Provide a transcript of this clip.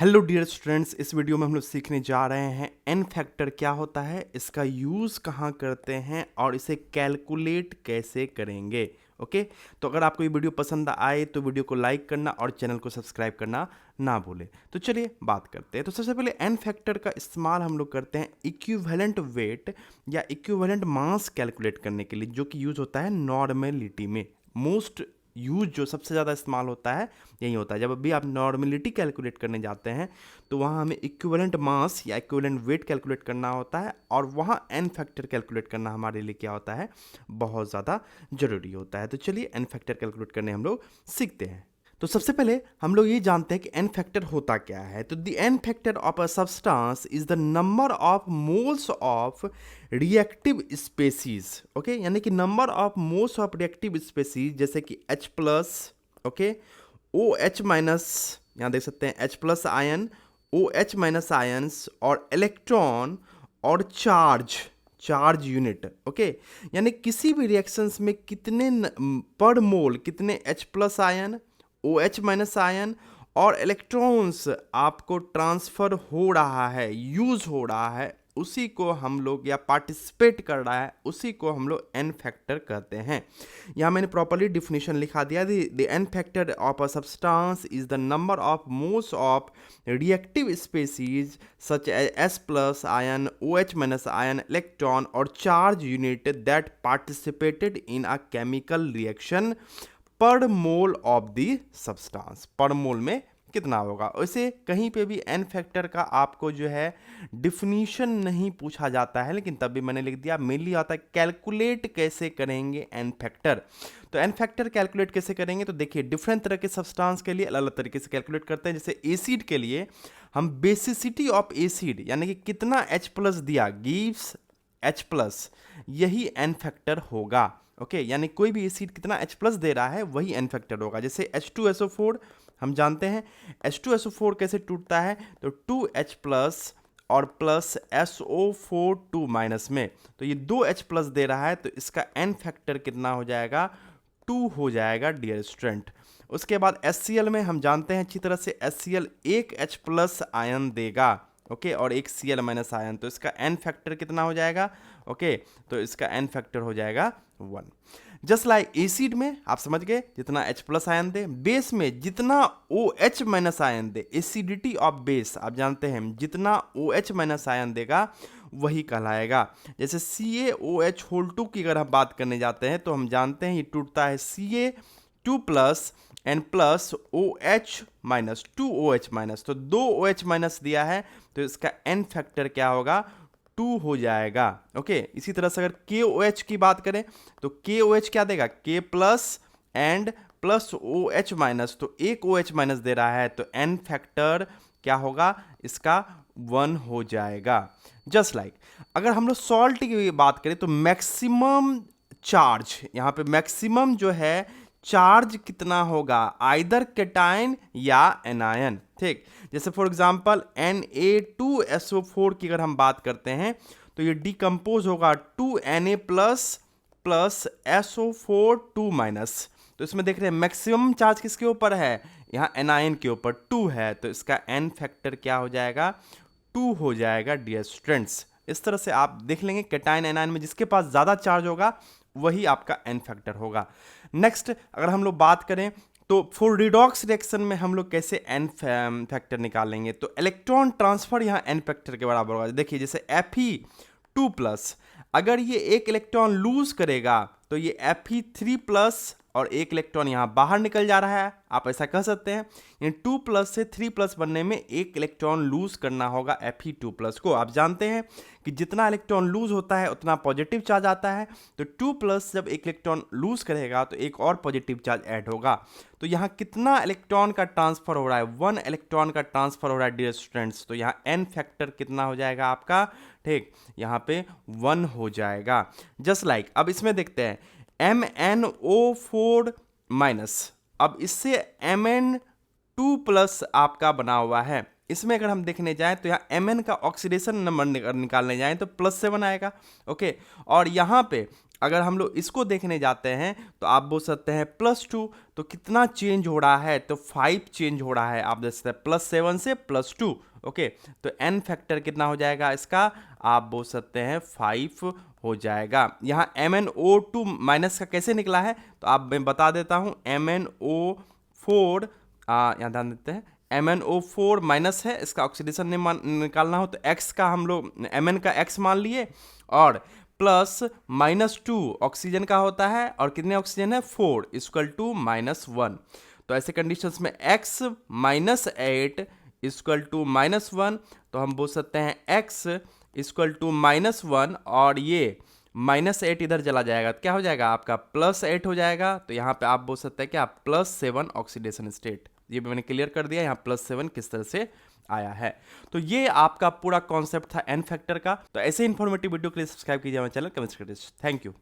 Hello dear students, इस video में हम लोग सीखने जा रहे हैं एन फैक्टर क्या होता है, इसका यूज़ कहाँ करते हैं और इसे कैलकुलेट कैसे करेंगे। ओके, तो अगर आपको ये वीडियो पसंद आए तो वीडियो को लाइक करना और चैनल को सब्सक्राइब करना ना भूलें। तो चलिए बात करते हैं। तो सबसे पहले एन फैक्टर का इस्तेमाल हम लोग करते हैं इक्विवेलेंट वेट या इक्विवेलेंट मास कैलकुलेट करने के लिए, जो कि यूज़ होता है नॉर्मेलिटी में। मोस्ट यूज जो सबसे ज़्यादा इस्तेमाल होता है यही होता है। जब भी आप नॉर्मेलिटी कैलकुलेट करने जाते हैं तो वहाँ हमें इक्विवेलेंट मास या इक्विवेलेंट वेट कैलकुलेट करना होता है, और वहाँ एन फैक्टर कैलकुलेट करना हमारे लिए क्या होता है, बहुत ज़्यादा ज़रूरी होता है। तो चलिए एन फैक्टर कैलकुलेट करने हम लोग सीखते हैं। तो सबसे पहले हम लोग ये जानते हैं कि एन फैक्टर होता क्या है। तो the N factor of a substance is the number of moles of reactive species. Okay, यानी कि number of moles of reactive species, जैसे कि H plus, okay, O H minus, यहाँ देख सकते हैं H plus ion, O H minus ions, और electron और चार्ज यूनिट। ओके, यानी किसी भी रिएक्शंस में कितने पर मोल कितने H plus ion, O H minus ion और इलेक्ट्रॉन्स आपको ट्रांसफर हो रहा है, यूज हो रहा है, उसी को हम लोग, या पार्टिसिपेट कर रहा है, उसी को हम लोग एन फैक्टर कहते हैं। यहाँ मैंने प्रॉपरली डिफिनेशन लिखा दिया। The N factor of a substance is the number of moles of reactive species such as S plus ion, O H minus ion, electron और charge unit that participated in a chemical reaction per mole of the substance. पर मोल में कितना होगा। वैसे कहीं पे भी N factor का आपको जो है डिफिनीशन नहीं पूछा जाता है, लेकिन तब भी मैंने लिख दिया। मेनली आता है कैलकुलेट कैसे करेंगे एन फैक्टर। तो एन फैक्टर कैलकुलेट कैसे करेंगे, तो देखिए डिफरेंट तरह के सब्सटेंस के लिए अलग अलग तरीके से कैलकुलेट करते हैं। जैसे एसिड के लिए हम बेसिसिटी ऑफ एसिड, यानी कि कितना H प्लस दिया गिव्स H प्लस, यही एन फैक्टर होगा। ओके, यानी कोई भी एसिड कितना H प्लस दे रहा है वही एन फैक्टर होगा। जैसे H2SO4 हम जानते हैं, H2SO4 कैसे टूटता है, तो 2H प्लस और प्लस SO4 2 माइनस में, तो ये 2H प्लस दे रहा है, तो इसका एन फैक्टर कितना हो जाएगा, 2 हो जाएगा डियर स्टूडेंट। उसके बाद HCl में हम जानते हैं अच्छी तरह से, HCl एक H प्लस आयन देगा, ओके, और एक Cl माइनस आयन, तो इसका एन फैक्टर कितना हो जाएगा, ओके, तो इसका एन फैक्टर हो जाएगा 1। जस्ट लाइक एसिड में आप समझ गए, जितना H प्लस आयन दे, बेस में जितना OH minus ion they, acidity of base आप जानते हैं, जितना OH माइनस आयन देगा वही कहलाएगा। जैसे CaOH होल 2 की अगर हम बात करने जाते हैं तो हम जानते हैं ये टूटता है Ca2 plus and plus OH minus 2OH minus, तो 2OH माइनस दिया है, तो इसका एन फैक्टर क्या होगा, 2 हो जाएगा। ओके, इसी तरह से अगर KOH की बात करें तो KOH क्या देगा, K plus and plus OH minus, तो एक OH माइनस दे रहा है, तो एन फैक्टर क्या होगा, इसका 1 हो जाएगा। जस्ट लाइक अगर हम लोग सॉल्ट की बात करें तो मैक्सिमम चार्ज, यहाँ पे मैक्सिमम जो है चार्ज कितना होगा, आइदर केटाइन या एनायन। ठीक, जैसे फॉर एग्जांपल Na2SO4 की अगर हम बात करते हैं तो ये डिकम्पोज होगा 2Na plus plus SO4 2 minus, तो इसमें देख रहे हैं मैक्सिमम चार्ज किसके ऊपर है, यहाँ एनायन के ऊपर 2 है, तो इसका एन फैक्टर क्या हो जाएगा, 2 हो जाएगा डियर स्टूडेंट्स। इस तरह से आप देख लेंगे कैटाइन एनायन में जिसके पास ज़्यादा चार्ज होगा वही आपका एन फैक्टर होगा। नेक्स्ट अगर हम लोग बात करें तो फॉर रिडॉक्स रिएक्शन में हम लोग कैसे एन फैक्टर निकालेंगे, तो इलेक्ट्रॉन ट्रांसफर यहाँ एन फैक्टर के बराबर होगा। देखिए जैसे Fe2 प्लस, अगर ये एक इलेक्ट्रॉन लूज करेगा तो ये Fe3 प्लस और एक इलेक्ट्रॉन यहाँ बाहर निकल जा रहा है, आप ऐसा कह सकते हैं। यानी 2 प्लस से 3 प्लस बनने में एक इलेक्ट्रॉन लूज करना होगा Fe2 प्लस को। आप जानते हैं कि जितना इलेक्ट्रॉन लूज होता है उतना पॉजिटिव चार्ज आता है, तो 2 प्लस जब एक इलेक्ट्रॉन लूज करेगा तो एक और पॉजिटिव चार्ज ऐड होगा। तो यहाँ कितना इलेक्ट्रॉन का ट्रांसफर हो रहा है, 1 इलेक्ट्रॉन का ट्रांसफर हो रहा है डियर स्टूडेंट्स, तो यहाँ एन फैक्टर कितना हो जाएगा आपका, ठीक, यहाँ पे 1 हो जाएगा। जस्ट लाइक अब इसमें देखते हैं MnO4 माइनस, अब इससे Mn2 प्लस आपका बना हुआ है। इसमें अगर हम देखने जाएं तो यहाँ Mn का ऑक्सीडेशन नंबर निकालने जाएं तो +7 आएगा। ओके, और यहाँ पे अगर हम लोग इसको देखने जाते हैं तो आप बोल सकते हैं +2, तो कितना चेंज हो रहा है, तो 5 चेंज हो रहा है। आप देख सकते हैं +7 से +2। ओके, तो n फैक्टर कितना हो जाएगा इसका, आप बोल सकते हैं 5 हो जाएगा। यहाँ MnO2 माइनस का कैसे निकला है, तो आप मैं बता देता हूँ। MnO4 यहाँ ध्यान देते हैं, MnO4 माइनस है, इसका ऑक्सीडेशन निकालना हो तो x का हम लोग Mn का x मान लिए, और प्लस -2 ऑक्सीजन का होता है, और कितने ऑक्सीजन है 4 इक्वल टू -1। तो ऐसे कंडीशंस में x -8 इक्वल टू -1, तो हम बोल सकते हैं x इक्वल टू -1, और ये -8 इधर चला जाएगा तो क्या हो जाएगा आपका +8 हो जाएगा। तो यहाँ पे आप बोल सकते हैं कि आप +7 ऑक्सीडेशन स्टेट, ये भी मैंने क्लियर कर दिया यहाँ +7 किस तरह से आया है। तो ये आपका पूरा कॉन्सेप्ट था n फैक्टर का। तो ऐसे इन्फॉर्मेटिव वीडियो के लिए सब्सक्राइब कीजिए हमारे चैनल केमिस्ट्री। Thank you.